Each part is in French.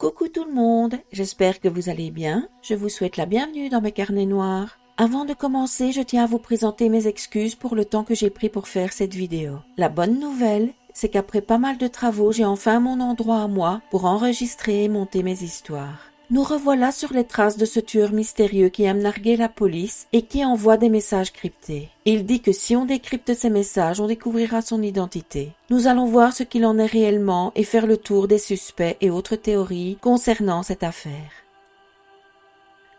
Coucou tout le monde, j'espère que vous allez bien. Je vous souhaite la bienvenue dans mes carnets noirs. Avant de commencer, je tiens à vous présenter mes excuses pour le temps que j'ai pris pour faire cette vidéo. La bonne nouvelle, c'est qu'après pas mal de travaux, j'ai enfin mon endroit à moi pour enregistrer et monter mes histoires. Nous revoilà sur les traces de ce tueur mystérieux qui aime narguer la police et qui envoie des messages cryptés. Il dit que si on décrypte ces messages, on découvrira son identité. Nous allons voir ce qu'il en est réellement et faire le tour des suspects et autres théories concernant cette affaire.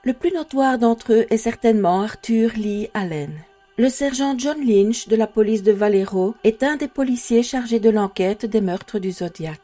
Le plus notoire d'entre eux est certainement Arthur Lee Allen. Le sergent John Lynch de la police de Vallejo est un des policiers chargés de l'enquête des meurtres du Zodiac.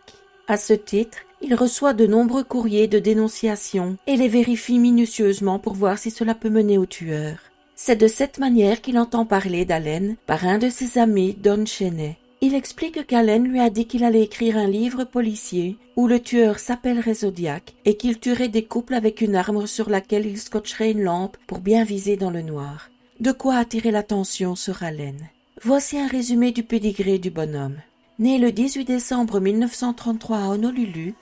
À ce titre, il reçoit de nombreux courriers de dénonciation et les vérifie minutieusement pour voir si cela peut mener au tueur. C'est de cette manière qu'il entend parler d'Allen par un de ses amis, Don Cheney. Il explique qu'Allen lui a dit qu'il allait écrire un livre policier où le tueur s'appellerait Zodiac et qu'il tuerait des couples avec une arme sur laquelle il scotcherait une lampe pour bien viser dans le noir. De quoi attirer l'attention sur Allen. Voici un résumé du pédigré du bonhomme. Né le 18 décembre 1933 à Honolulu,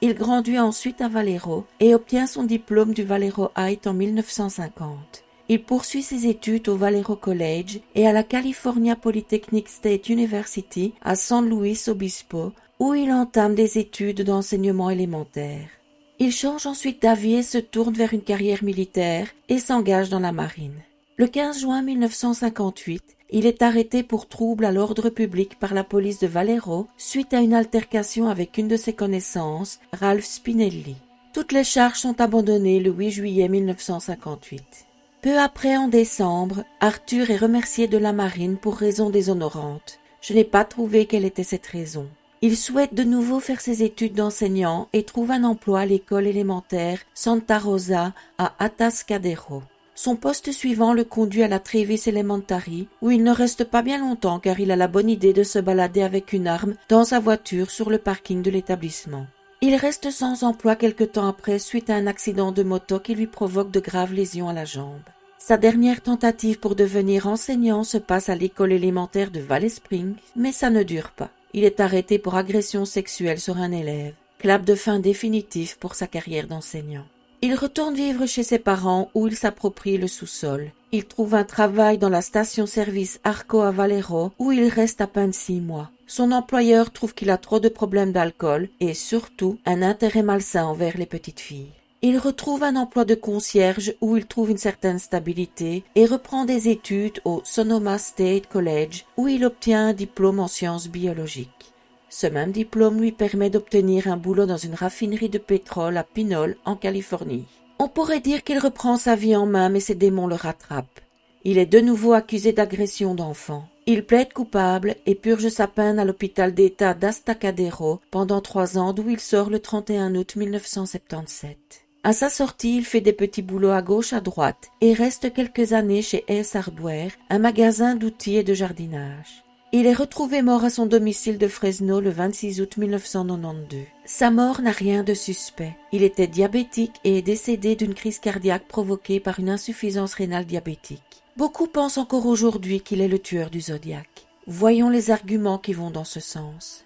il grandit ensuite à Vallejo et obtient son diplôme du Vallejo High en 1950. Il poursuit ses études au Vallejo College et à la California Polytechnic State University à San Luis Obispo, où il entame des études d'enseignement élémentaire. Il change ensuite d'avis et se tourne vers une carrière militaire et s'engage dans la marine. Le 15 juin 1958, il est arrêté pour trouble à l'ordre public par la police de Vallejo suite à une altercation avec une de ses connaissances, Ralph Spinelli. Toutes les charges sont abandonnées le 8 juillet 1958. Peu après, en décembre, Arthur est remercié de la marine pour raison déshonorante. Je n'ai pas trouvé quelle était cette raison. Il souhaite de nouveau faire ses études d'enseignant et trouve un emploi à l'école élémentaire Santa Rosa à Atascadero. Son poste suivant le conduit à la Travis Elementary, où il ne reste pas bien longtemps car il a la bonne idée de se balader avec une arme dans sa voiture sur le parking de l'établissement. Il reste sans emploi quelque temps après suite à un accident de moto qui lui provoque de graves lésions à la jambe. Sa dernière tentative pour devenir enseignant se passe à l'école élémentaire de Valley Springs, mais ça ne dure pas. Il est arrêté pour agression sexuelle sur un élève. Clap de fin définitif pour sa carrière d'enseignant. Il retourne vivre chez ses parents où il s'approprie le sous-sol. Il trouve un travail dans la station-service Arco à Vallejo où il reste à peine 6 mois. Son employeur trouve qu'il a trop de problèmes d'alcool et surtout un intérêt malsain envers les petites filles. Il retrouve un emploi de concierge où il trouve une certaine stabilité et reprend des études au Sonoma State College où il obtient un diplôme en sciences biologiques. Ce même diplôme lui permet d'obtenir un boulot dans une raffinerie de pétrole à Pinole, en Californie. On pourrait dire qu'il reprend sa vie en main, mais ses démons le rattrapent. Il est de nouveau accusé d'agression d'enfant. Il plaide coupable et purge sa peine à l'hôpital d'État d'Astacadero pendant 3 ans, d'où il sort le 31 août 1977. À sa sortie, il fait des petits boulots à gauche à droite et reste quelques années chez Ace Hardware, un magasin d'outils et de jardinage. Il est retrouvé mort à son domicile de Fresno le 26 août 1992. Sa mort n'a rien de suspect. Il était diabétique et est décédé d'une crise cardiaque provoquée par une insuffisance rénale diabétique. Beaucoup pensent encore aujourd'hui qu'il est le tueur du Zodiac. Voyons les arguments qui vont dans ce sens.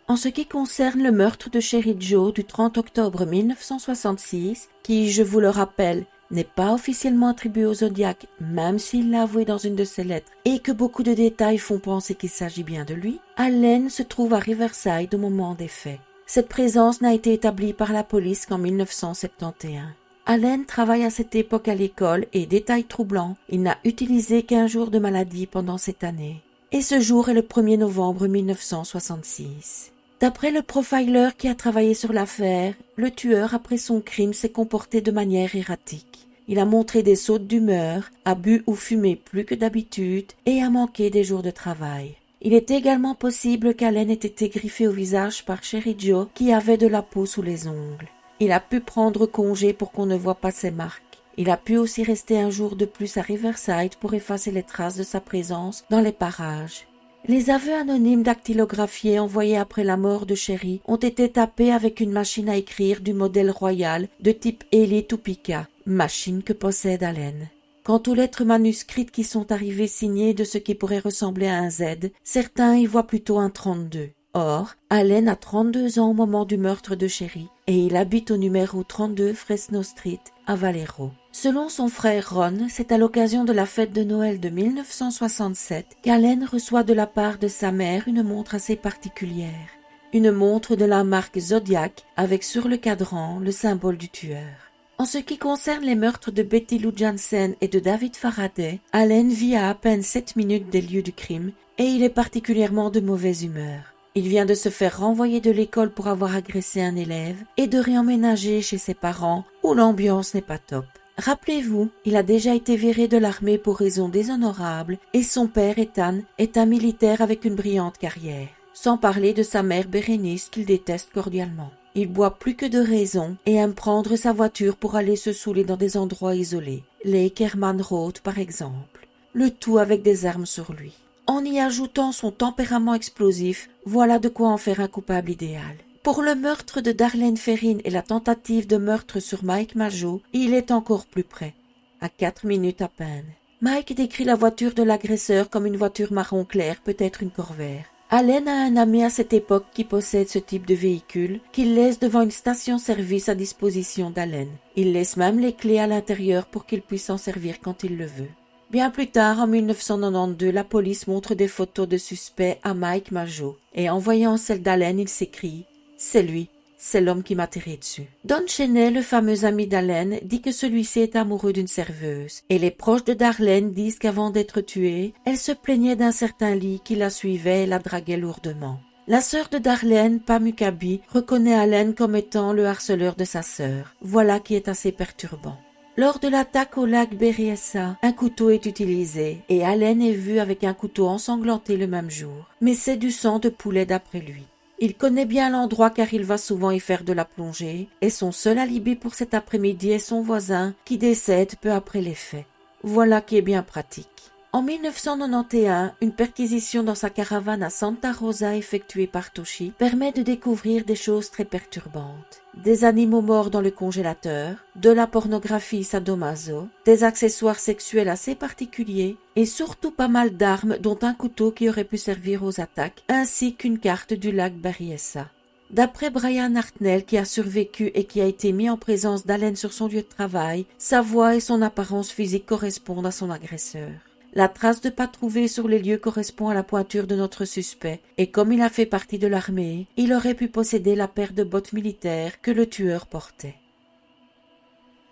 En ce qui concerne le meurtre de Sherry Joe du 30 octobre 1966, qui, je vous le rappelle, n'est pas officiellement attribué au Zodiac, même s'il l'a avoué dans une de ses lettres, et que beaucoup de détails font penser qu'il s'agit bien de lui, Allen se trouve à Riverside au moment des faits. Cette présence n'a été établie par la police qu'en 1971. Allen travaille à cette époque à l'école et, détail troublant, il n'a utilisé qu'1 jour de maladie pendant cette année. Et ce jour est le 1er novembre 1966. D'après le profiler qui a travaillé sur l'affaire, le tueur après son crime s'est comporté de manière erratique. Il a montré des sautes d'humeur, a bu ou fumé plus que d'habitude et a manqué des jours de travail. Il est également possible qu'Allen ait été griffé au visage par Sherry Joe qui avait de la peau sous les ongles. Il a pu prendre congé pour qu'on ne voit pas ses marques. Il a pu aussi rester un jour de plus à Riverside pour effacer les traces de sa présence dans les parages. Les aveux anonymes dactylographiés envoyés après la mort de Sherry ont été tapés avec une machine à écrire du modèle royal de type Elite ou Pica, machine que possède Allen. Quant aux lettres manuscrites qui sont arrivées signées de ce qui pourrait ressembler à un Z, certains y voient plutôt un 32. Or, Allen a 32 ans au moment du meurtre de Sherry et il habite au numéro 32 Fresno Street à Valero. Selon son frère Ron, c'est à l'occasion de la fête de Noël de 1967 qu'Allen reçoit de la part de sa mère une montre assez particulière. Une montre de la marque Zodiac avec sur le cadran le symbole du tueur. En ce qui concerne les meurtres de Betty Lou Jansen et de David Faraday, Allen vit à peine 7 minutes des lieux du crime et il est particulièrement de mauvaise humeur. Il vient de se faire renvoyer de l'école pour avoir agressé un élève et de réemménager chez ses parents où l'ambiance n'est pas top. Rappelez-vous, il a déjà été viré de l'armée pour raisons déshonorables et son père, Ethan, est un militaire avec une brillante carrière. Sans parler de sa mère Bérénice qu'il déteste cordialement. Il boit plus que de raison et aime prendre sa voiture pour aller se saouler dans des endroits isolés. Lake Herman Road par exemple. Le tout avec des armes sur lui. En y ajoutant son tempérament explosif, voilà de quoi en faire un coupable idéal. Pour le meurtre de Darlene Ferrin et la tentative de meurtre sur Mike Mageau, il est encore plus près, à 4 minutes à peine. Mike décrit la voiture de l'agresseur comme une voiture marron clair, peut-être une Corvair. Allen a un ami à cette époque qui possède ce type de véhicule, qu'il laisse devant une station-service à disposition d'Allen. Il laisse même les clés à l'intérieur pour qu'il puisse s'en servir quand il le veut. Bien plus tard, en 1992, la police montre des photos de suspects à Mike Mageau, et en voyant celle d'Allen, il s'écrie « C'est lui, c'est l'homme qui m'a tiré dessus ». Don Cheney, le fameux ami d'Allen, dit que celui-ci est amoureux d'une serveuse, et les proches de Darlene disent qu'avant d'être tuée, elle se plaignait d'un certain Lee qui la suivait et la draguait lourdement. La sœur de Darlene, Pam Huckabee, reconnaît Allen comme étant le harceleur de sa sœur. Voilà qui est assez perturbant. Lors de l'attaque au lac Berryessa, un couteau est utilisé et Allen est vu avec un couteau ensanglanté le même jour. Mais c'est du sang de poulet d'après lui. Il connaît bien l'endroit car il va souvent y faire de la plongée et son seul alibi pour cet après-midi est son voisin qui décède peu après les faits. Voilà qui est bien pratique. En 1991, une perquisition dans sa caravane à Santa Rosa effectuée par Toshi permet de découvrir des choses très perturbantes. Des animaux morts dans le congélateur, de la pornographie sadomaso, des accessoires sexuels assez particuliers et surtout pas mal d'armes dont un couteau qui aurait pu servir aux attaques ainsi qu'une carte du lac Berryessa. D'après Brian Hartnell qui a survécu et qui a été mis en présence d'Allen sur son lieu de travail, sa voix et son apparence physique correspondent à son agresseur. La trace de pas trouvée sur les lieux correspond à la pointure de notre suspect, et comme il a fait partie de l'armée, il aurait pu posséder la paire de bottes militaires que le tueur portait.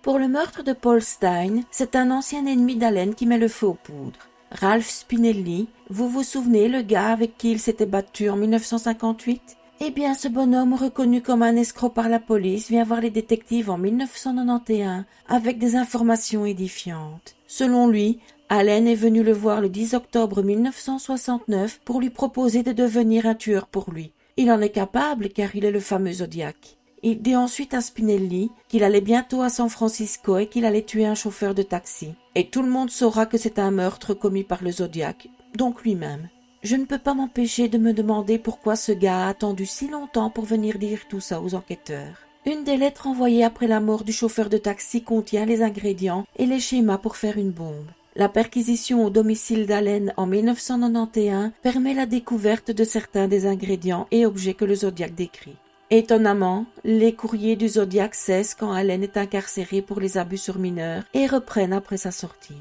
Pour le meurtre de Paul Stein, c'est un ancien ennemi d'Allen qui met le feu aux poudres. Ralph Spinelli, vous vous souvenez le gars avec qui il s'était battu en 1958 ? Eh bien, ce bonhomme, reconnu comme un escroc par la police, vient voir les détectives en 1991 avec des informations édifiantes. Selon lui, Allen est venu le voir le 10 octobre 1969 pour lui proposer de devenir un tueur pour lui. Il en est capable car il est le fameux Zodiac. Il dit ensuite à Spinelli qu'il allait bientôt à San Francisco et qu'il allait tuer un chauffeur de taxi. Et tout le monde saura que c'est un meurtre commis par le Zodiac, donc lui-même. Je ne peux pas m'empêcher de me demander pourquoi ce gars a attendu si longtemps pour venir dire tout ça aux enquêteurs. Une des lettres envoyées après la mort du chauffeur de taxi contient les ingrédients et les schémas pour faire une bombe. La perquisition au domicile d'Allen en 1991 permet la découverte de certains des ingrédients et objets que le Zodiac décrit. Étonnamment, les courriers du Zodiac cessent quand Allen est incarcéré pour les abus sur mineurs et reprennent après sa sortie.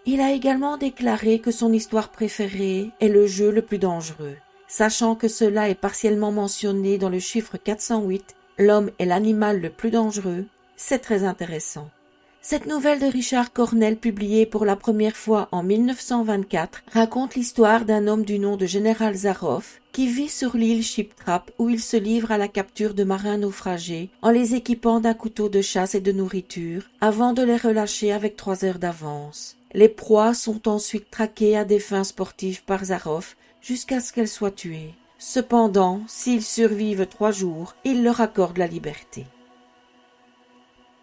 Il a également déclaré que son histoire préférée est le jeu le plus dangereux. Sachant que cela est partiellement mentionné dans le chiffre 408, l'homme est l'animal le plus dangereux, c'est très intéressant. Cette nouvelle de Richard Cornell, publiée pour la première fois en 1924, raconte l'histoire d'un homme du nom de Général Zaroff qui vit sur l'île Ship Trap où il se livre à la capture de marins naufragés en les équipant d'un couteau de chasse et de nourriture avant de les relâcher avec 3 heures d'avance. Les proies sont ensuite traquées à des fins sportives par Zaroff jusqu'à ce qu'elles soient tuées. Cependant, s'ils survivent 3 jours, il leur accorde la liberté.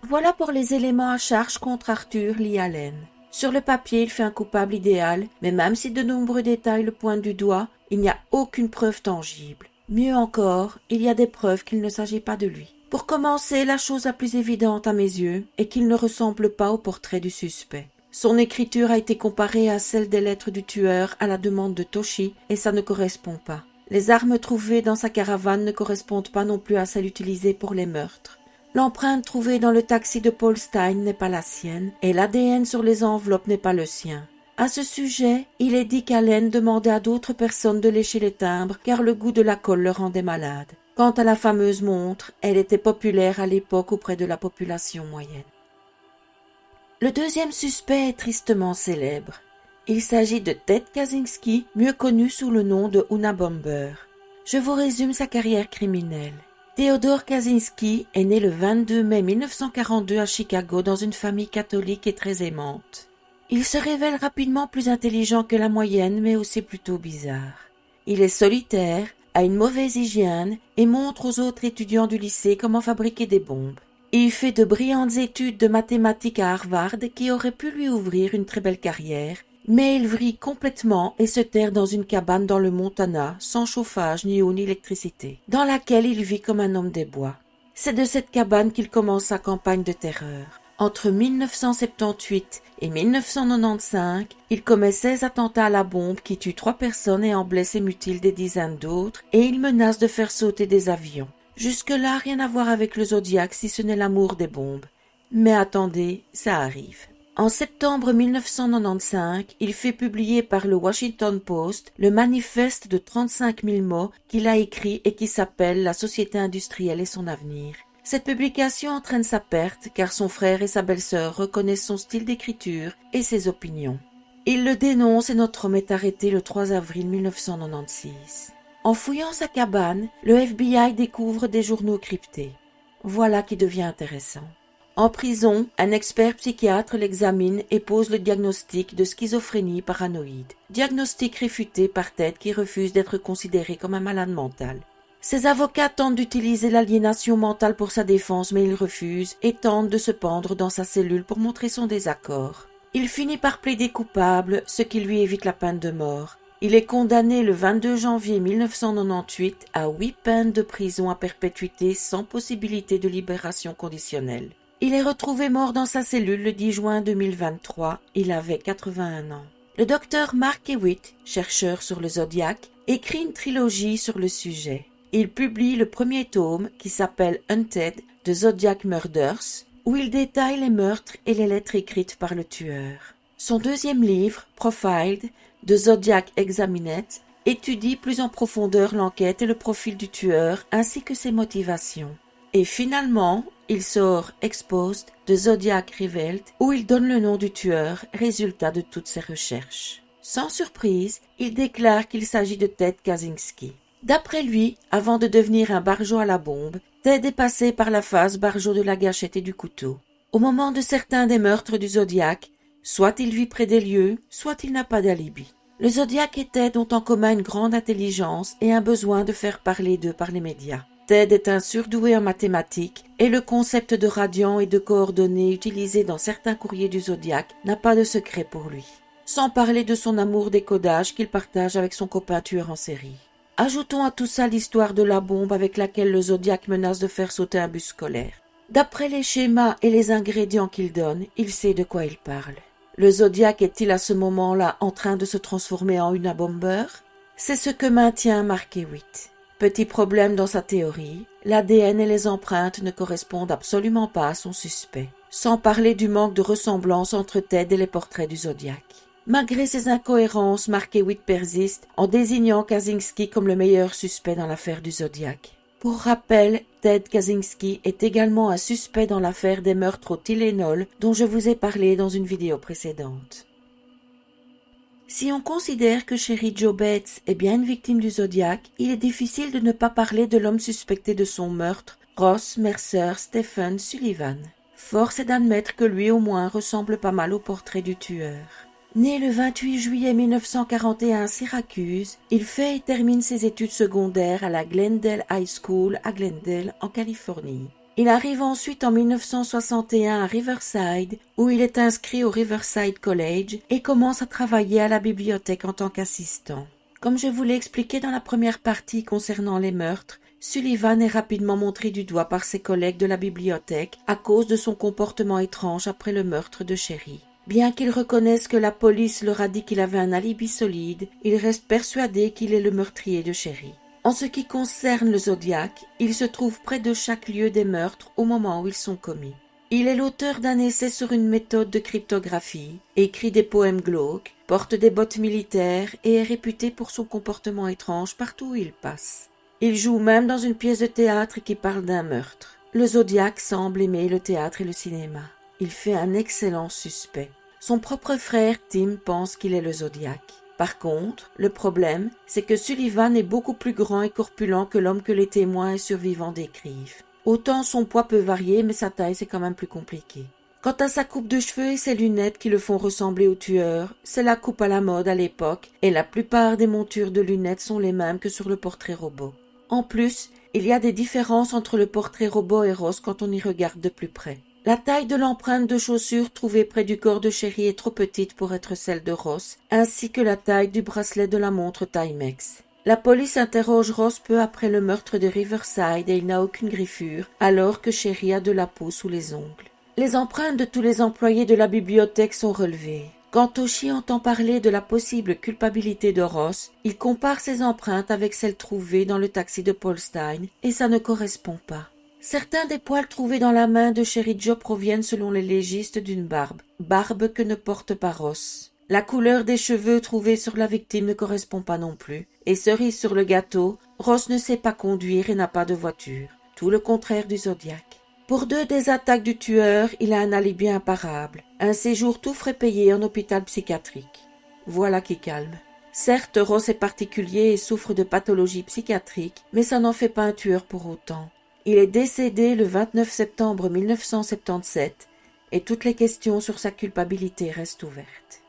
Voilà pour les éléments à charge contre Arthur Lee Allen. Sur le papier, il fait un coupable idéal, mais même si de nombreux détails le pointent du doigt, il n'y a aucune preuve tangible. Mieux encore, il y a des preuves qu'il ne s'agit pas de lui. Pour commencer, la chose la plus évidente à mes yeux est qu'il ne ressemble pas au portrait du suspect. Son écriture a été comparée à celle des lettres du tueur à la demande de Toshi et ça ne correspond pas. Les armes trouvées dans sa caravane ne correspondent pas non plus à celles utilisées pour les meurtres. L'empreinte trouvée dans le taxi de Paul Stein n'est pas la sienne et l'ADN sur les enveloppes n'est pas le sien. À ce sujet, il est dit qu'Allen demandait à d'autres personnes de lécher les timbres car le goût de la colle le rendait malade. Quant à la fameuse montre, elle était populaire à l'époque auprès de la population moyenne. Le deuxième suspect est tristement célèbre. Il s'agit de Ted Kaczynski, mieux connu sous le nom de Unabomber. Je vous résume sa carrière criminelle. Theodore Kaczynski est né le 22 mai 1942 à Chicago dans une famille catholique et très aimante. Il se révèle rapidement plus intelligent que la moyenne, mais aussi plutôt bizarre. Il est solitaire, a une mauvaise hygiène et montre aux autres étudiants du lycée comment fabriquer des bombes. Il fait de brillantes études de mathématiques à Harvard qui auraient pu lui ouvrir une très belle carrière, mais il vrille complètement et se terre dans une cabane dans le Montana, sans chauffage ni eau ni électricité, dans laquelle il vit comme un homme des bois. C'est de cette cabane qu'il commence sa campagne de terreur. Entre 1978 et 1995, il commet 16 attentats à la bombe qui tuent 3 personnes et en blessent et mutilent des dizaines d'autres, et il menace de faire sauter des avions. Jusque-là, rien à voir avec le Zodiac si ce n'est l'amour des bombes. Mais attendez, ça arrive. En septembre 1995, il fait publier par le Washington Post le manifeste de 35 000 mots qu'il a écrit et qui s'appelle « La société industrielle et son avenir ». Cette publication entraîne sa perte car son frère et sa belle-sœur reconnaissent son style d'écriture et ses opinions. Il le dénonce et notre homme est arrêté le 3 avril 1996. En fouillant sa cabane, le FBI découvre des journaux cryptés. Voilà qui devient intéressant. En prison, un expert psychiatre l'examine et pose le diagnostic de schizophrénie paranoïde. Diagnostic réfuté par Ted qui refuse d'être considéré comme un malade mental. Ses avocats tentent d'utiliser l'aliénation mentale pour sa défense, mais il refuse et tente de se pendre dans sa cellule pour montrer son désaccord. Il finit par plaider coupable, ce qui lui évite la peine de mort. Il est condamné le 22 janvier 1998 à 8 peines de prison à perpétuité sans possibilité de libération conditionnelle. Il est retrouvé mort dans sa cellule le 10 juin 2023. Il avait 81 ans. Le docteur Mark Hewitt, chercheur sur le Zodiac, écrit une trilogie sur le sujet. Il publie le premier tome qui s'appelle Hunted, The Zodiac Murders, où il détaille les meurtres et les lettres écrites par le tueur. Son deuxième livre, Profiled, The Zodiac Examined, étudie plus en profondeur l'enquête et le profil du tueur ainsi que ses motivations. Et finalement, il sort Exposed, The Zodiac Revealed, où il donne le nom du tueur, résultat de toutes ses recherches. Sans surprise, il déclare qu'il s'agit de Ted Kaczynski. D'après lui, avant de devenir un barjot à la bombe, Ted est passé par la phase barjot de la gâchette et du couteau. Au moment de certains des meurtres du Zodiac, soit il vit près des lieux, soit il n'a pas d'alibi. Le Zodiac et Ted ont en commun une grande intelligence et un besoin de faire parler d'eux par les médias. Ted est un surdoué en mathématiques et le concept de radian et de coordonnées utilisé dans certains courriers du Zodiac n'a pas de secret pour lui. Sans parler de son amour des codages qu'il partage avec son copain tueur en série. Ajoutons à tout ça l'histoire de la bombe avec laquelle le Zodiac menace de faire sauter un bus scolaire. D'après les schémas et les ingrédients qu'il donne, il sait de quoi il parle. Le Zodiac est-il à ce moment-là en train de se transformer en Unabomber? C'est ce que maintient Mark Hewitt. Petit problème dans sa théorie, l'ADN et les empreintes ne correspondent absolument pas à son suspect. Sans parler du manque de ressemblance entre Ted et les portraits du Zodiac. Malgré ces incohérences, Mark Hewitt persiste en désignant Kaczynski comme le meilleur suspect dans l'affaire du Zodiac. Pour rappel, Ted Kaczynski est également un suspect dans l'affaire des meurtres au Tylenol dont je vous ai parlé dans une vidéo précédente. Si on considère que Sherry Jo Bates est bien une victime du Zodiac, il est difficile de ne pas parler de l'homme suspecté de son meurtre, Ross Mercer Stephen Sullivan. Force est d'admettre que lui au moins ressemble pas mal au portrait du tueur. Né le 28 juillet 1941 à Syracuse, il fait et termine ses études secondaires à la Glendale High School à Glendale, en Californie. Il arrive ensuite en 1961 à Riverside, où il est inscrit au Riverside College et commence à travailler à la bibliothèque en tant qu'assistant. Comme je vous l'ai expliqué dans la première partie concernant les meurtres, Sullivan est rapidement montré du doigt par ses collègues de la bibliothèque à cause de son comportement étrange après le meurtre de Sherry. Bien qu'il reconnaisse que la police leur a dit qu'il avait un alibi solide, il reste persuadé qu'il est le meurtrier de Sherry. En ce qui concerne le Zodiac, il se trouve près de chaque lieu des meurtres au moment où ils sont commis. Il est l'auteur d'un essai sur une méthode de cryptographie, écrit des poèmes glauques, porte des bottes militaires et est réputé pour son comportement étrange partout où il passe. Il joue même dans une pièce de théâtre qui parle d'un meurtre. Le Zodiac semble aimer le théâtre et le cinéma. Il fait un excellent suspect. Son propre frère Tim pense qu'il est le Zodiac. Par contre, le problème, c'est que Sullivan est beaucoup plus grand et corpulent que l'homme que les témoins et survivants décrivent. Autant son poids peut varier, mais sa taille c'est quand même plus compliqué. Quant à sa coupe de cheveux et ses lunettes qui le font ressembler au tueur, c'est la coupe à la mode à l'époque et la plupart des montures de lunettes sont les mêmes que sur le portrait robot. En plus, il y a des différences entre le portrait robot et Ross quand on y regarde de plus près. La taille de l'empreinte de chaussure trouvée près du corps de Sherry est trop petite pour être celle de Ross, ainsi que la taille du bracelet de la montre Timex. La police interroge Ross peu après le meurtre de Riverside et il n'a aucune griffure, alors que Sherry a de la peau sous les ongles. Les empreintes de tous les employés de la bibliothèque sont relevées. Quand Toshi entend parler de la possible culpabilité de Ross, il compare ses empreintes avec celles trouvées dans le taxi de Paul Stein, et ça ne correspond pas. Certains des poils trouvés dans la main de Sherry Joe proviennent selon les légistes d'une barbe que ne porte pas Ross. La couleur des cheveux trouvés sur la victime ne correspond pas non plus, et cerise sur le gâteau, Ross ne sait pas conduire et n'a pas de voiture, tout le contraire du Zodiac. Pour 2 des attaques du tueur, il a un alibi imparable, un séjour tout frais payé en hôpital psychiatrique. Voilà qui calme. Certes, Ross est particulier et souffre de pathologies psychiatriques, mais ça n'en fait pas un tueur pour autant. Il est décédé le 29 septembre 1977 et toutes les questions sur sa culpabilité restent ouvertes.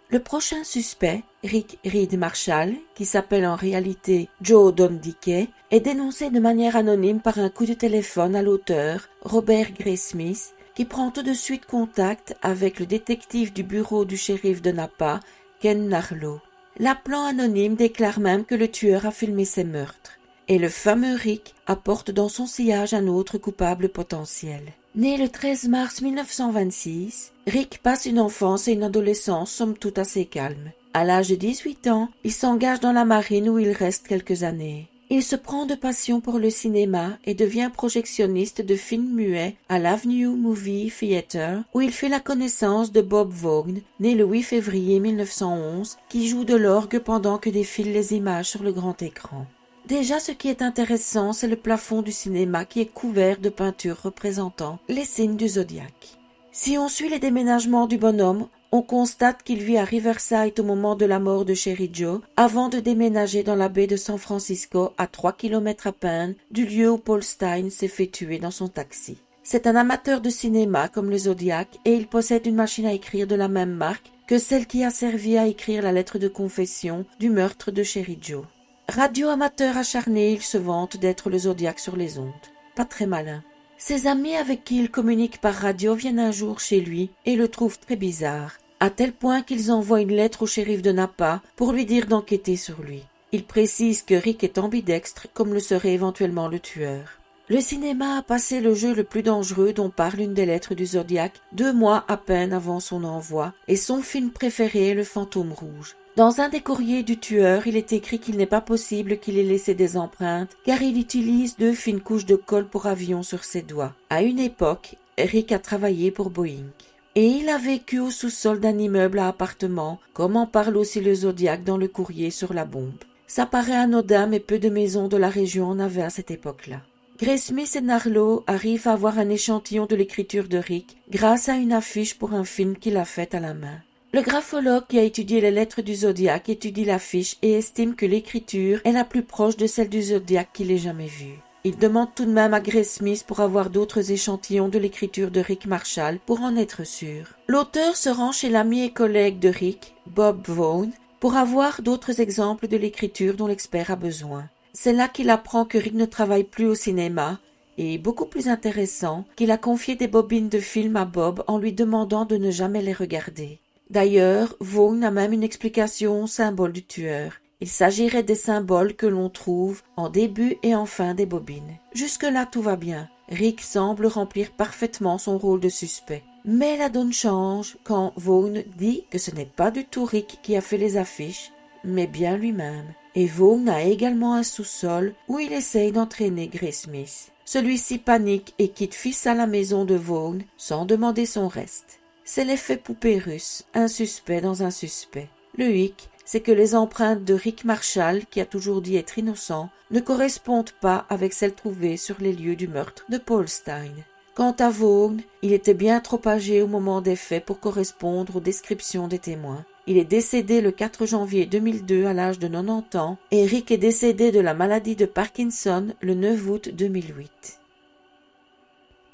Le prochain suspect, Rick Reed Marshall, qui s'appelle en réalité Joe Dondickey, est dénoncé de manière anonyme par un coup de téléphone à l'auteur, Robert Graysmith, qui prend tout de suite contact avec le détective du bureau du shérif de Napa, Ken Narlow. L'appelant anonyme déclare même que le tueur a filmé ses meurtres. Et le fameux Rick apporte dans son sillage un autre coupable potentiel. Né le 13 mars 1926, Rick passe une enfance et une adolescence somme toute assez calmes. À l'âge de 18 ans, il s'engage dans la marine où il reste quelques années. Il se prend de passion pour le cinéma et devient projectionniste de films muets à l'Avenue Movie Theatre où il fait la connaissance de Bob Vaughn, né le 8 février 1911, qui joue de l'orgue pendant que défilent les images sur le grand écran. Déjà, ce qui est intéressant, c'est le plafond du cinéma qui est couvert de peintures représentant les signes du zodiaque. Si on suit les déménagements du bonhomme, on constate qu'il vit à Riverside au moment de la mort de Sherry Joe, avant de déménager dans la baie de San Francisco à 3 kilomètres à peine du lieu où Paul Stein s'est fait tuer dans son taxi. C'est un amateur de cinéma comme le Zodiac et il possède une machine à écrire de la même marque que celle qui a servi à écrire la lettre de confession du meurtre de Sherry Joe. Radio-amateur acharné, il se vante d'être le Zodiac sur les ondes. Pas très malin. Ses amis avec qui il communique par radio viennent un jour chez lui et le trouvent très bizarre, à tel point qu'ils envoient une lettre au shérif de Napa pour lui dire d'enquêter sur lui. Il précise que Rick est ambidextre, comme le serait éventuellement le tueur. Le cinéma a passé le jeu le plus dangereux dont parle une des lettres du Zodiac 2 mois à peine avant son envoi, et son film préféré est Le Fantôme Rouge. Dans un des courriers du tueur, il est écrit qu'il n'est pas possible qu'il ait laissé des empreintes, car il utilise 2 fines couches de colle pour avion sur ses doigts. À une époque, Rick a travaillé pour Boeing. Et il a vécu au sous-sol d'un immeuble à appartements, comme en parle aussi le Zodiac dans le courrier sur la bombe. Ça paraît anodin, mais peu de maisons de la région en avaient à cette époque-là. Graysmith et Narlow arrivent à avoir un échantillon de l'écriture de Rick grâce à une affiche pour un film qu'il a fait à la main. Le graphologue qui a étudié les lettres du Zodiac étudie l'affiche et estime que l'écriture est la plus proche de celle du Zodiac qu'il ait jamais vue. Il demande tout de même à Graysmith pour avoir d'autres échantillons de l'écriture de Rick Marshall pour en être sûr. L'auteur se rend chez l'ami et collègue de Rick, Bob Vaughn, pour avoir d'autres exemples de l'écriture dont l'expert a besoin. C'est là qu'il apprend que Rick ne travaille plus au cinéma et beaucoup plus intéressant qu'il a confié des bobines de film à Bob en lui demandant de ne jamais les regarder. D'ailleurs, Vaughn a même une explication au symbole du tueur. Il s'agirait des symboles que l'on trouve en début et en fin des bobines. Jusque-là, tout va bien. Rick semble remplir parfaitement son rôle de suspect. Mais la donne change quand Vaughn dit que ce n'est pas du tout Rick qui a fait les affiches, mais bien lui-même. Et Vaughn a également un sous-sol où il essaye d'entraîner Grace Smith. Celui-ci panique et quitte fils à la maison de Vaughn sans demander son reste. C'est l'effet poupée russe, un suspect dans un suspect. Le hic, c'est que les empreintes de Rick Marshall, qui a toujours dit être innocent, ne correspondent pas avec celles trouvées sur les lieux du meurtre de Paul Stine. Quant à Vaughn, il était bien trop âgé au moment des faits pour correspondre aux descriptions des témoins. Il est décédé le 4 janvier 2002 à l'âge de 90 ans et Rick est décédé de la maladie de Parkinson le 9 août 2008.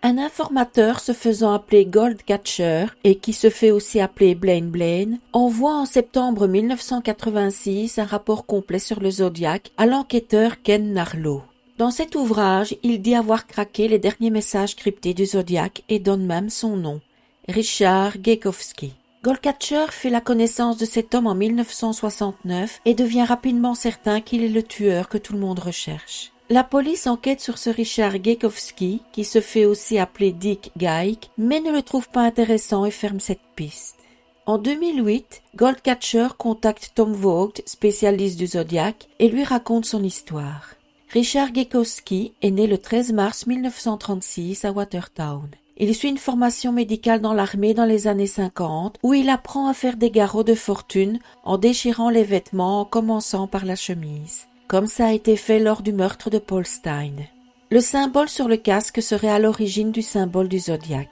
Un informateur se faisant appeler Goldcatcher et qui se fait aussi appeler Blaine envoie en septembre 1986 un rapport complet sur le Zodiac à l'enquêteur Ken Narlow. Dans cet ouvrage, il dit avoir craqué les derniers messages cryptés du Zodiac et donne même son nom, Richard Gekowski. Goldcatcher fait la connaissance de cet homme en 1969 et devient rapidement certain qu'il est le tueur que tout le monde recherche. La police enquête sur ce Richard Gekowski, qui se fait aussi appeler Dick Geick, mais ne le trouve pas intéressant et ferme cette piste. En 2008, Goldcatcher contacte Tom Vogt, spécialiste du Zodiac, et lui raconte son histoire. Richard Gekowski est né le 13 mars 1936 à Watertown. Il suit une formation médicale dans l'armée dans les années 50, où il apprend à faire des garrots de fortune en déchirant les vêtements en commençant par la chemise, comme ça a été fait lors du meurtre de Paul Stine. Le symbole sur le casque serait à l'origine du symbole du Zodiac.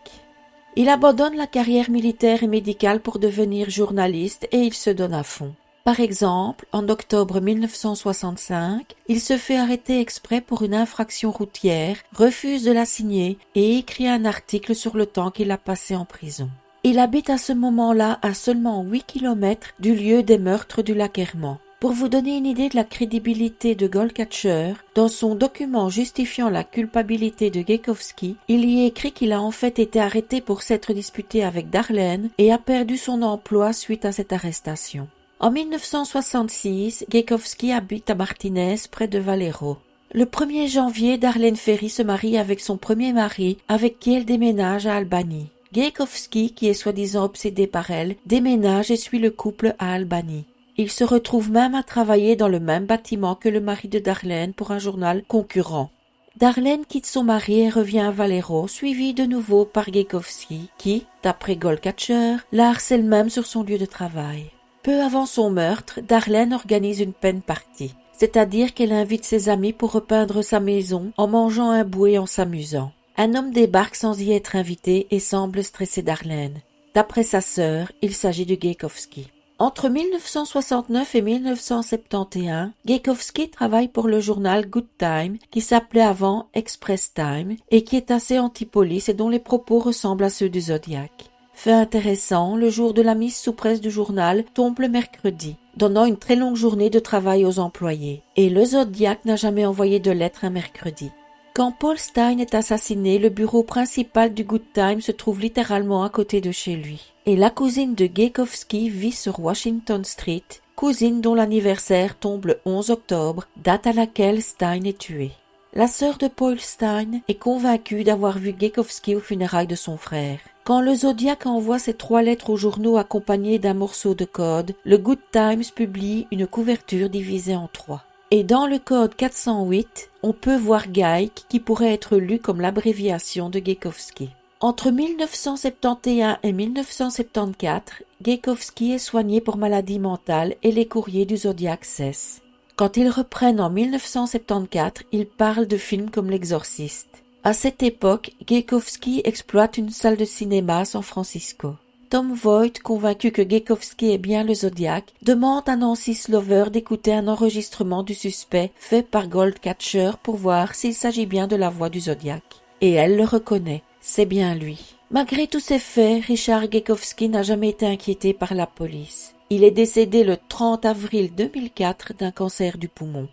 Il abandonne la carrière militaire et médicale pour devenir journaliste et il se donne à fond. Par exemple, en octobre 1965, il se fait arrêter exprès pour une infraction routière, refuse de la signer et écrit un article sur le temps qu'il a passé en prison. Il habite à ce moment-là à seulement 8 km du lieu des meurtres du lac Herman. Pour vous donner une idée de la crédibilité de Goldcatcher, dans son document justifiant la culpabilité de Gekowski, il y est écrit qu'il a en fait été arrêté pour s'être disputé avec Darlene et a perdu son emploi suite à cette arrestation. En 1966, Gekowski habite à Martinez, près de Valero. Le 1er janvier, Darlene Ferry se marie avec son premier mari, avec qui elle déménage à Albany. Gekowski, qui est soi-disant obsédé par elle, déménage et suit le couple à Albany. Il se retrouve même à travailler dans le même bâtiment que le mari de Darlene pour un journal concurrent. Darlene quitte son mari et revient à Valero, suivi de nouveau par Gekowski, qui, d'après Goldcatcher, la harcèle même sur son lieu de travail. Peu avant son meurtre, Darlene organise une peine party, c'est-à-dire qu'elle invite ses amis pour repeindre sa maison en mangeant un bout et en s'amusant. Un homme débarque sans y être invité et semble stresser Darlene. D'après sa sœur, il s'agit de Gekowski. Entre 1969 et 1971, Gekowski travaille pour le journal Good Time, qui s'appelait avant Express Time, et qui est assez anti-police et dont les propos ressemblent à ceux du Zodiac. Fait intéressant, le jour de la mise sous presse du journal tombe le mercredi, donnant une très longue journée de travail aux employés. Et le Zodiac n'a jamais envoyé de lettre un mercredi. Quand Paul Stine est assassiné, le bureau principal du Good Time se trouve littéralement à côté de chez lui. Et la cousine de Gekowski vit sur Washington Street, cousine dont l'anniversaire tombe le 11 octobre, date à laquelle Stine est tué. La sœur de Paul Stine est convaincue d'avoir vu Gekowski aux funérailles de son frère. Quand le Zodiac envoie ses 3 lettres aux journaux accompagnées d'un morceau de code, le Good Times publie une couverture divisée en 3. Et dans le code 408, on peut voir Geick qui pourrait être lu comme l'abréviation de Gekowski. Entre 1971 et 1974, Gekowski est soigné pour maladie mentale et les courriers du Zodiac cessent. Quand ils reprennent en 1974, ils parlent de films comme L'Exorciste. À cette époque, Gekowski exploite une salle de cinéma à San Francisco. Tom Vogt, convaincu que Gekowski est bien le Zodiac, demande à Nancy Slover d'écouter un enregistrement du suspect fait par Goldcatcher pour voir s'il s'agit bien de la voix du Zodiac. Et elle le reconnaît, c'est bien lui. Malgré tous ces faits, Richard Gekowski n'a jamais été inquiété par la police. Il est décédé le 30 avril 2004 d'un cancer du poumon.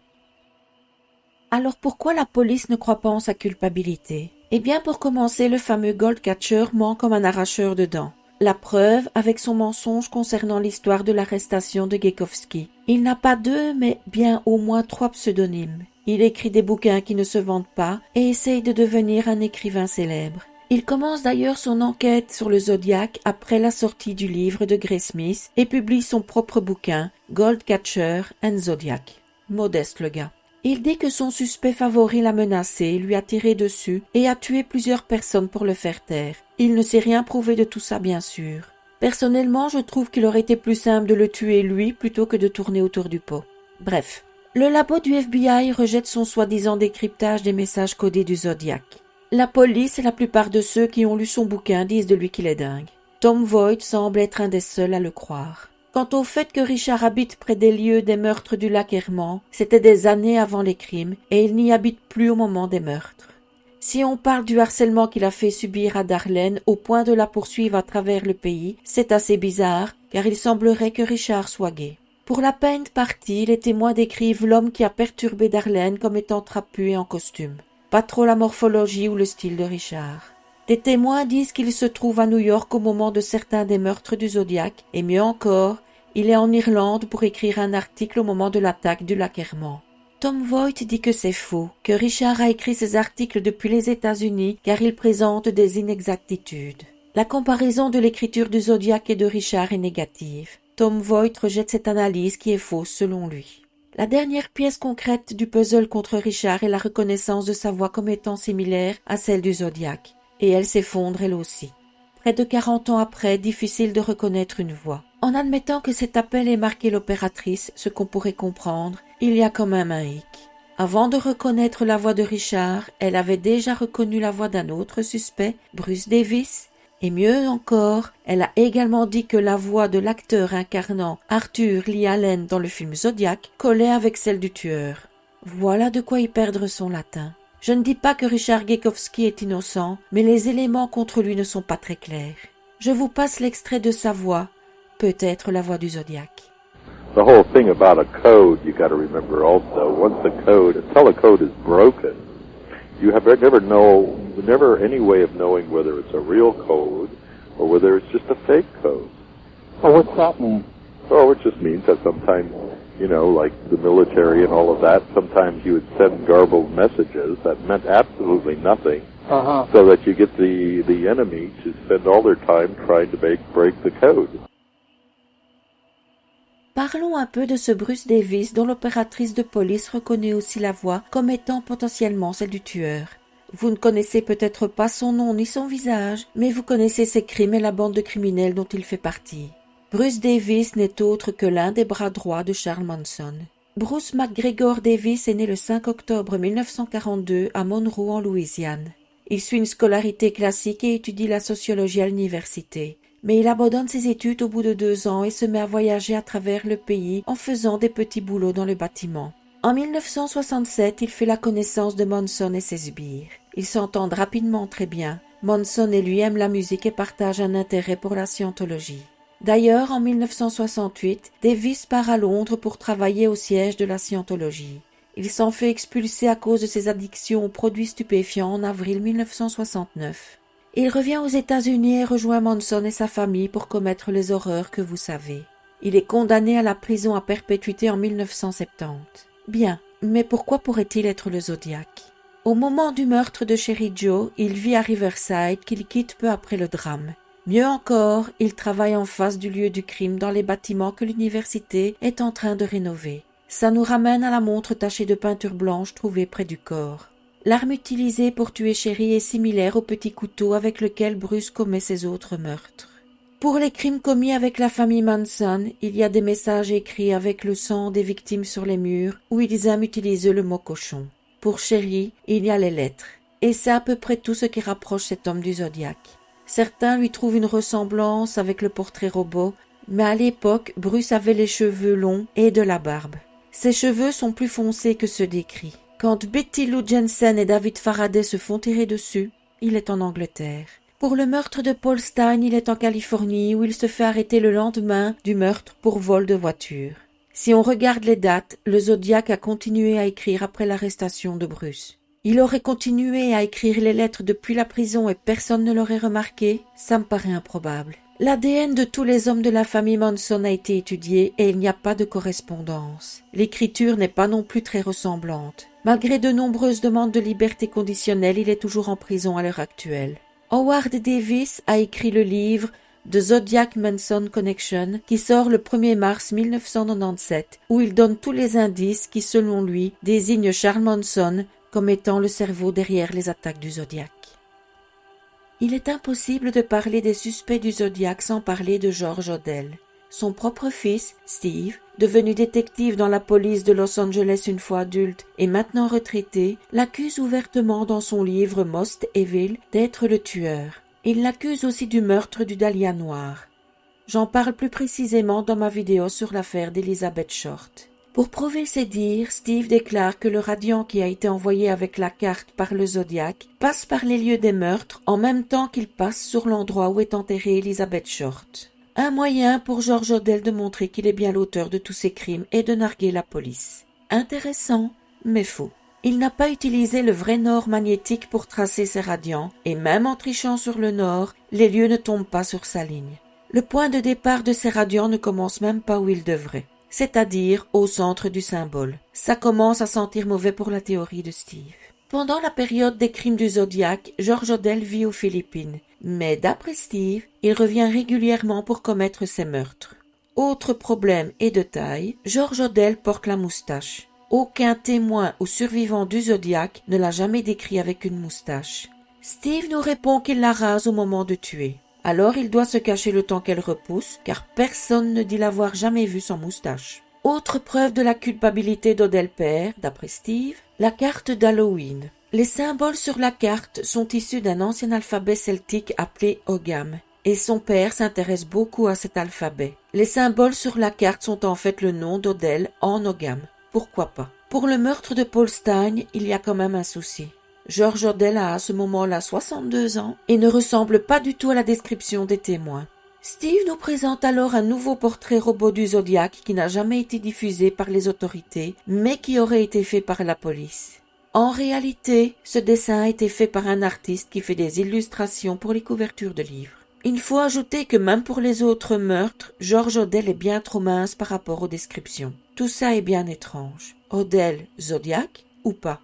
Alors pourquoi la police ne croit pas en sa culpabilité? Eh bien pour commencer, le fameux Goldcatcher ment comme un arracheur de dents. La preuve avec son mensonge concernant l'histoire de l'arrestation de Gekowski. Il n'a pas deux, mais bien au moins 3 pseudonymes. Il écrit des bouquins qui ne se vendent pas et essaye de devenir un écrivain célèbre. Il commence d'ailleurs son enquête sur le Zodiac après la sortie du livre de Gray Smith et publie son propre bouquin, Goldcatcher and Zodiac. Modeste le gars. Il dit que son suspect favori l'a menacé, lui a tiré dessus et a tué plusieurs personnes pour le faire taire. Il ne s'est rien prouvé de tout ça, bien sûr. Personnellement, je trouve qu'il aurait été plus simple de le tuer lui plutôt que de tourner autour du pot. Bref, le labo du FBI rejette son soi-disant décryptage des messages codés du Zodiac. La police et la plupart de ceux qui ont lu son bouquin disent de lui qu'il est dingue. Tom Voigt semble être un des seuls à le croire. Quant au fait que Richard habite près des lieux des meurtres du lac Herman, c'était des années avant les crimes et il n'y habite plus au moment des meurtres. Si on parle du harcèlement qu'il a fait subir à Darlene au point de la poursuivre à travers le pays, c'est assez bizarre car il semblerait que Richard soit gay. Pour la peine partie, les témoins décrivent l'homme qui a perturbé Darlene comme étant trapu et en costume. Pas trop la morphologie ou le style de Richard. Des témoins disent qu'il se trouve à New York au moment de certains des meurtres du Zodiac, et mieux encore, il est en Irlande pour écrire un article au moment de l'attaque du lac Herman. Tom Voigt dit que c'est faux, que Richard a écrit ses articles depuis les États-Unis car il présente des inexactitudes. La comparaison de l'écriture du Zodiac et de Richard est négative. Tom Voigt rejette cette analyse qui est fausse selon lui. La dernière pièce concrète du puzzle contre Richard est la reconnaissance de sa voix comme étant similaire à celle du Zodiac. Et elle s'effondre elle aussi. Près de 40 ans après, difficile de reconnaître une voix. En admettant que cet appel ait marqué l'opératrice, ce qu'on pourrait comprendre, il y a quand même un hic. Avant de reconnaître la voix de Richard, elle avait déjà reconnu la voix d'un autre suspect, Bruce Davis, et mieux encore, elle a également dit que la voix de l'acteur incarnant Arthur Lee Allen dans le film Zodiac collait avec celle du tueur. Voilà de quoi y perdre son latin. Je ne dis pas que Richard Gekowski est innocent, mais les éléments contre lui ne sont pas très clairs. Je vous passe l'extrait de sa voix, peut-être la voix du Zodiac. The whole thing about a code, you got to remember also, once the code, until a code is broken, you have never any way of knowing whether it's a real code or whether it's just a fake code. Well, what's that mean? Oh, it just means that sometimes, like the military and all of that, sometimes you would send garbled messages that meant absolutely nothing, so that you get the enemy to spend all their time trying to break the code. Parlons un peu de ce Bruce Davis dont l'opératrice de police reconnaît aussi la voix comme étant potentiellement celle du tueur. Vous ne connaissez peut-être pas son nom ni son visage, mais vous connaissez ses crimes et la bande de criminels dont il fait partie. Bruce Davis n'est autre que l'un des bras droits de Charles Manson. Bruce McGregor Davis est né le 5 octobre 1942 à Monroe en Louisiane. Il suit une scolarité classique et étudie la sociologie à l'université. Mais il abandonne ses études au bout de 2 ans et se met à voyager à travers le pays en faisant des petits boulots dans le bâtiment. En 1967, il fait la connaissance de Manson et ses sbires. Ils s'entendent rapidement très bien. Manson et lui aiment la musique et partagent un intérêt pour la scientologie. D'ailleurs, en 1968, Davis part à Londres pour travailler au siège de la scientologie. Il s'en fait expulser à cause de ses addictions aux produits stupéfiants en avril 1969. Il revient aux États-Unis et rejoint Manson et sa famille pour commettre les horreurs que vous savez. Il est condamné à la prison à perpétuité en 1970. Bien, mais pourquoi pourrait-il être le Zodiac? Au moment du meurtre de Sherry Joe, il vit à Riverside qu'il quitte peu après le drame. Mieux encore, il travaille en face du lieu du crime dans les bâtiments que l'université est en train de rénover. Ça nous ramène à la montre tachée de peinture blanche trouvée près du corps. L'arme utilisée pour tuer Sherry est similaire au petit couteau avec lequel Bruce commet ses autres meurtres. Pour les crimes commis avec la famille Manson, il y a des messages écrits avec le sang des victimes sur les murs où ils aiment utiliser le mot cochon. Pour Sherry, il y a les lettres. Et c'est à peu près tout ce qui rapproche cet homme du Zodiac. Certains lui trouvent une ressemblance avec le portrait robot, mais à l'époque, Bruce avait les cheveux longs et de la barbe. Ses cheveux sont plus foncés que ceux décrits. Quand Betty Lou Jensen et David Faraday se font tirer dessus, il est en Angleterre. Pour le meurtre de Paul Stein, il est en Californie où il se fait arrêter le lendemain du meurtre pour vol de voiture. Si on regarde les dates, le Zodiaque a continué à écrire après l'arrestation de Bruce. Il aurait continué à écrire les lettres depuis la prison et personne ne l'aurait remarqué? Ça me paraît improbable. L'ADN de tous les hommes de la famille Manson a été étudié et il n'y a pas de correspondance. L'écriture n'est pas non plus très ressemblante. Malgré de nombreuses demandes de liberté conditionnelle, il est toujours en prison à l'heure actuelle. Howard Davis a écrit le livre The Zodiac Manson Connection qui sort le 1er mars 1997 où il donne tous les indices qui, selon lui, désignent Charles Manson comme étant le cerveau derrière les attaques du Zodiac. Il est impossible de parler des suspects du Zodiac sans parler de George Odell. Son propre fils, Steve, devenu détective dans la police de Los Angeles une fois adulte et maintenant retraité, l'accuse ouvertement dans son livre Most Evil d'être le tueur. Il l'accuse aussi du meurtre du Dahlia noir. J'en parle plus précisément dans ma vidéo sur l'affaire d'Elizabeth Short. Pour prouver ses dires, Steve déclare que le radiant qui a été envoyé avec la carte par le Zodiac passe par les lieux des meurtres en même temps qu'il passe sur l'endroit où est enterrée Elizabeth Short. Un moyen pour George Odell de montrer qu'il est bien l'auteur de tous ces crimes et de narguer la police. Intéressant, mais faux. Il n'a pas utilisé le vrai nord magnétique pour tracer ses radiants, et même en trichant sur le nord, les lieux ne tombent pas sur sa ligne. Le point de départ de ces radiants ne commence même pas où il devrait, c'est-à-dire au centre du symbole. Ça commence à sentir mauvais pour la théorie de Steve. Pendant la période des crimes du Zodiac, George Odell vit aux Philippines, mais d'après Steve, il revient régulièrement pour commettre ses meurtres. Autre problème et de taille, George Odell porte la moustache. Aucun témoin ou survivant du Zodiac ne l'a jamais décrit avec une moustache. Steve nous répond qu'il la rase au moment de tuer. Alors il doit se cacher le temps qu'elle repousse, car personne ne dit l'avoir jamais vu sans moustache. Autre preuve de la culpabilité d'Odell père, d'après Steve, la carte d'Halloween. Les symboles sur la carte sont issus d'un ancien alphabet celtique appelé Ogham, et son père s'intéresse beaucoup à cet alphabet. Les symboles sur la carte sont en fait le nom d'Odell en Ogham. Pourquoi pas? Pour le meurtre de Paul Stein, il y a quand même un souci. George Odell a à ce moment-là 62 ans et ne ressemble pas du tout à la description des témoins. Steve nous présente alors un nouveau portrait robot du Zodiac qui n'a jamais été diffusé par les autorités, mais qui aurait été fait par la police. En réalité, ce dessin a été fait par un artiste qui fait des illustrations pour les couvertures de livres. Il faut ajouter que même pour les autres meurtres, George Odell est bien trop mince par rapport aux descriptions. Tout ça est bien étrange. Odell, Zodiac ou pas?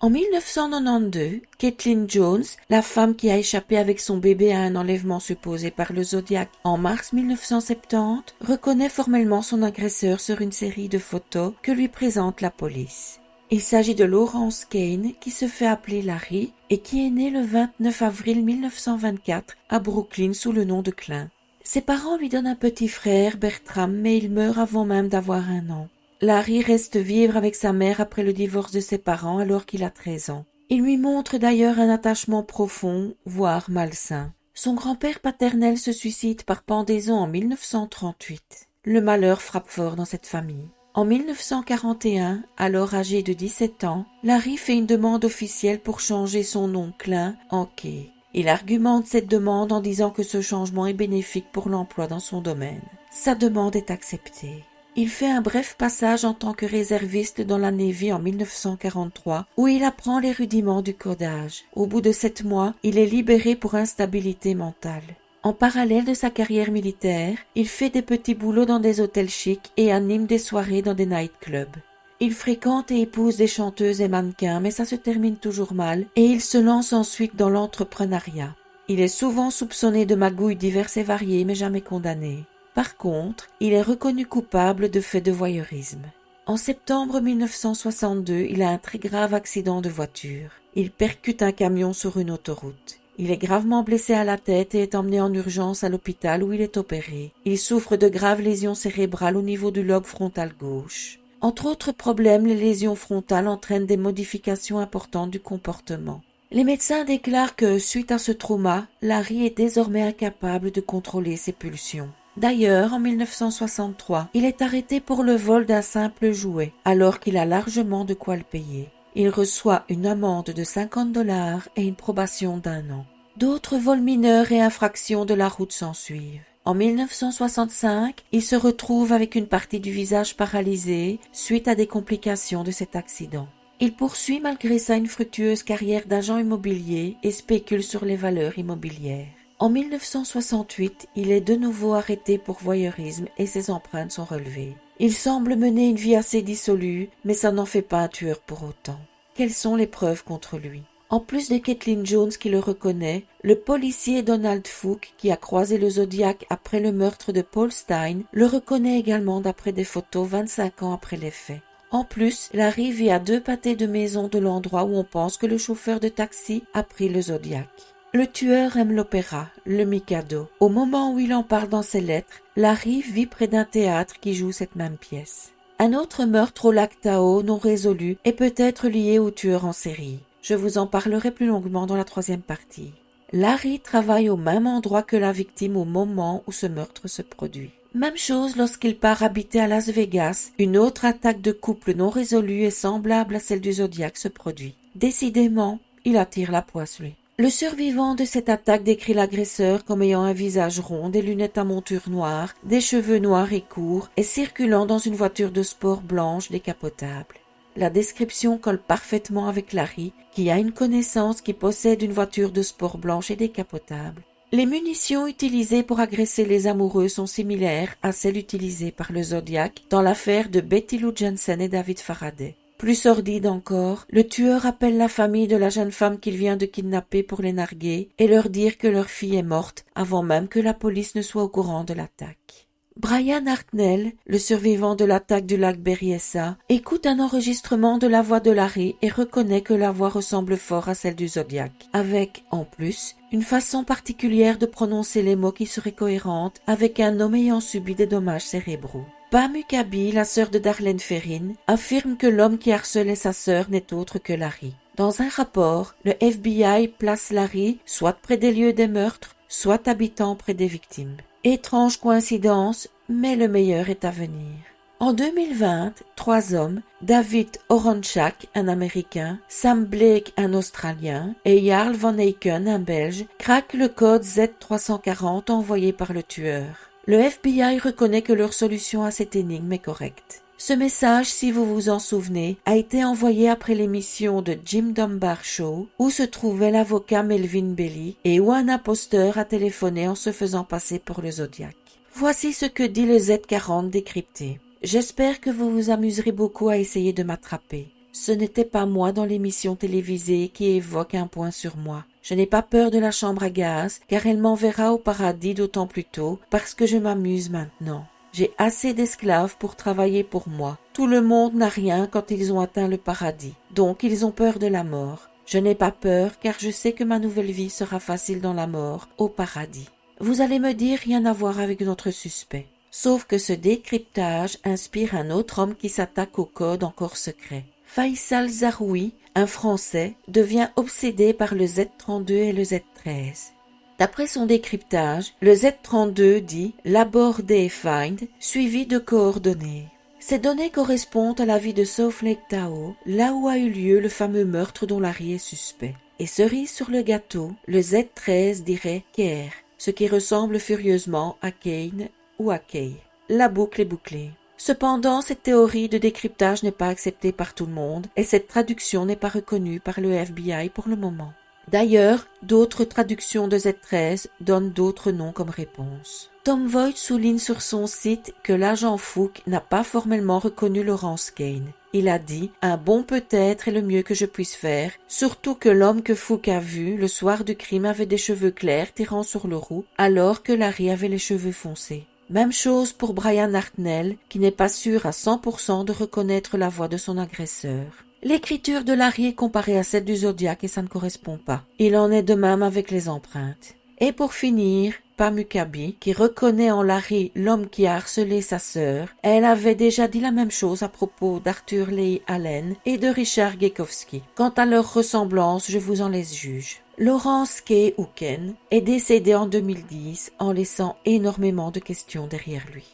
En 1992, Kathleen Jones, la femme qui a échappé avec son bébé à un enlèvement supposé par le Zodiac en mars 1970, reconnaît formellement son agresseur sur une série de photos que lui présente la police. Il s'agit de Lawrence Kane, qui se fait appeler Larry et qui est né le 29 avril 1924 à Brooklyn sous le nom de Klein. Ses parents lui donnent un petit frère, Bertram, mais il meurt avant même d'avoir 1 an. Larry reste vivre avec sa mère après le divorce de ses parents alors qu'il a 13 ans. Il lui montre d'ailleurs un attachement profond, voire malsain. Son grand-père paternel se suicide par pendaison en 1938. Le malheur frappe fort dans cette famille. En 1941, alors âgé de 17 ans, Larry fait une demande officielle pour changer son nom Klein en Kay. Il argumente cette demande en disant que ce changement est bénéfique pour l'emploi dans son domaine. Sa demande est acceptée. Il fait un bref passage en tant que réserviste dans la Navy en 1943, où il apprend les rudiments du codage. Au bout de 7 mois, il est libéré pour instabilité mentale. En parallèle de sa carrière militaire, il fait des petits boulots dans des hôtels chics et anime des soirées dans des nightclubs. Il fréquente et épouse des chanteuses et mannequins, mais ça se termine toujours mal, et il se lance ensuite dans l'entrepreneuriat. Il est souvent soupçonné de magouilles diverses et variées, mais jamais condamné. Par contre, il est reconnu coupable de faits de voyeurisme. En septembre 1962, il a un très grave accident de voiture. Il percute un camion sur une autoroute. Il est gravement blessé à la tête et est emmené en urgence à l'hôpital où il est opéré. Il souffre de graves lésions cérébrales au niveau du lobe frontal gauche. Entre autres problèmes, les lésions frontales entraînent des modifications importantes du comportement. Les médecins déclarent que, suite à ce trauma, Larry est désormais incapable de contrôler ses pulsions. D'ailleurs, en 1963, il est arrêté pour le vol d'un simple jouet, alors qu'il a largement de quoi le payer. Il reçoit une amende de $50 et une probation d'1 an. D'autres vols mineurs et infractions de la route s'ensuivent. En 1965, il se retrouve avec une partie du visage paralysée suite à des complications de cet accident. Il poursuit malgré ça une fructueuse carrière d'agent immobilier et spécule sur les valeurs immobilières. En 1968, il est de nouveau arrêté pour voyeurisme et ses empreintes sont relevées. Il semble mener une vie assez dissolue, mais ça n'en fait pas un tueur pour autant. Quelles sont les preuves contre lui? En plus de Kathleen Jones qui le reconnaît, le policier Donald Foote, qui a croisé le Zodiac après le meurtre de Paul Stine, le reconnaît également d'après des photos 25 ans après les faits. En plus, Larry vit à 2 pâtés de maison de l'endroit où on pense que le chauffeur de taxi a pris le Zodiac. Le tueur aime l'opéra, le Mikado. Au moment où il en parle dans ses lettres, Larry vit près d'un théâtre qui joue cette même pièce. Un autre meurtre au lac Tahoe non résolu est peut-être lié au tueur en série. Je vous en parlerai plus longuement dans la 3e partie. Larry travaille au même endroit que la victime au moment où ce meurtre se produit. Même chose lorsqu'il part habiter à Las Vegas, une autre attaque de couple non résolue et semblable à celle du Zodiac se produit. Décidément, il attire la poisse lui. Le survivant de cette attaque décrit l'agresseur comme ayant un visage rond, des lunettes à monture noire, des cheveux noirs et courts et circulant dans une voiture de sport blanche décapotable. La description colle parfaitement avec Larry, qui a une connaissance qui possède une voiture de sport blanche et décapotable. Les munitions utilisées pour agresser les amoureux sont similaires à celles utilisées par le Zodiac dans l'affaire de Betty Lou Jensen et David Faraday. Plus sordide encore, le tueur appelle la famille de la jeune femme qu'il vient de kidnapper pour les narguer et leur dire que leur fille est morte avant même que la police ne soit au courant de l'attaque. Brian Hartnell, le survivant de l'attaque du lac Berryessa, écoute un enregistrement de la voix de Larry et reconnaît que la voix ressemble fort à celle du Zodiac, avec, en plus, une façon particulière de prononcer les mots qui serait cohérente avec un homme ayant subi des dommages cérébraux. Pam Huckabee, la sœur de Darlene Ferrin, affirme que l'homme qui harcelait sa sœur n'est autre que Larry. Dans un rapport, le FBI place Larry soit près des lieux des meurtres, soit habitant près des victimes. Étrange coïncidence, mais le meilleur est à venir. En 2020, 3 hommes, David Oranchak, un Américain, Sam Blake, un Australien, et Jarl Van Eycken, un Belge, craquent le code Z340 envoyé par le tueur. Le FBI reconnaît que leur solution à cette énigme est correcte. Ce message, si vous vous en souvenez, a été envoyé après l'émission de Jim Dunbar Show, où se trouvait l'avocat Melvin Belli et où un imposteur a téléphoné en se faisant passer pour le Zodiac. Voici ce que dit le Z40 décrypté. J'espère que vous vous amuserez beaucoup à essayer de m'attraper. Ce n'était pas moi dans l'émission télévisée qui évoque un point sur moi. Je n'ai pas peur de la chambre à gaz, car elle m'enverra au paradis d'autant plus tôt parce que je m'amuse maintenant. J'ai assez d'esclaves pour travailler pour moi. Tout le monde n'a rien quand ils ont atteint le paradis. Donc ils ont peur de la mort. Je n'ai pas peur car je sais que ma nouvelle vie sera facile dans la mort, au paradis. Vous allez me dire rien à voir avec notre suspect. Sauf que ce décryptage inspire un autre homme qui s'attaque au code encore secret. Faisal Zaroui, un Français, devient obsédé par le Z32 et le Z13. D'après son décryptage, le Z32 dit « Labor Day Find » suivi de coordonnées. Ces données correspondent à la vie de South Lake Tahoe, là où a eu lieu le fameux meurtre dont Larry est suspect. Et cerise sur le gâteau, le Z13 dirait « Kerr », ce qui ressemble furieusement à Kane ou à Kay. La boucle est bouclée. Cependant, cette théorie de décryptage n'est pas acceptée par tout le monde et cette traduction n'est pas reconnue par le FBI pour le moment. D'ailleurs, d'autres traductions de Z13 donnent d'autres noms comme réponse. Tom Voigt souligne sur son site que l'agent Foote n'a pas formellement reconnu Lawrence Kane. Il a dit « Un bon peut-être est le mieux que je puisse faire, surtout que l'homme que Foote a vu le soir du crime avait des cheveux clairs tirant sur le roux, alors que Larry avait les cheveux foncés. » Même chose pour Brian Hartnell, qui n'est pas sûr à 100% de reconnaître la voix de son agresseur. L'écriture de Larry est comparée à celle du Zodiac et ça ne correspond pas. Il en est de même avec les empreintes. Et pour finir, Pam Huckabee, qui reconnaît en Larry l'homme qui a harcelé sa sœur, elle avait déjà dit la même chose à propos d'Arthur Leigh Allen et de Richard Gekowski. Quant à leur ressemblance, je vous en laisse juge. Lawrence K. Hooken est décédé en 2010 en laissant énormément de questions derrière lui.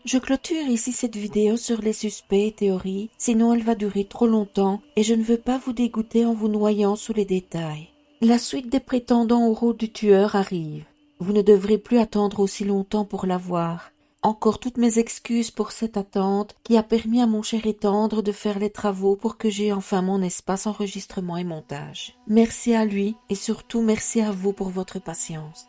Je clôture ici cette vidéo sur les suspects et théories, sinon elle va durer trop longtemps et je ne veux pas vous dégoûter en vous noyant sous les détails. La suite des prétendants au rôle du tueur arrive. Vous ne devrez plus attendre aussi longtemps pour la voir. Encore toutes mes excuses pour cette attente qui a permis à mon cher et tendre de faire les travaux pour que j'aie enfin mon espace enregistrement et montage. Merci à lui et surtout merci à vous pour votre patience.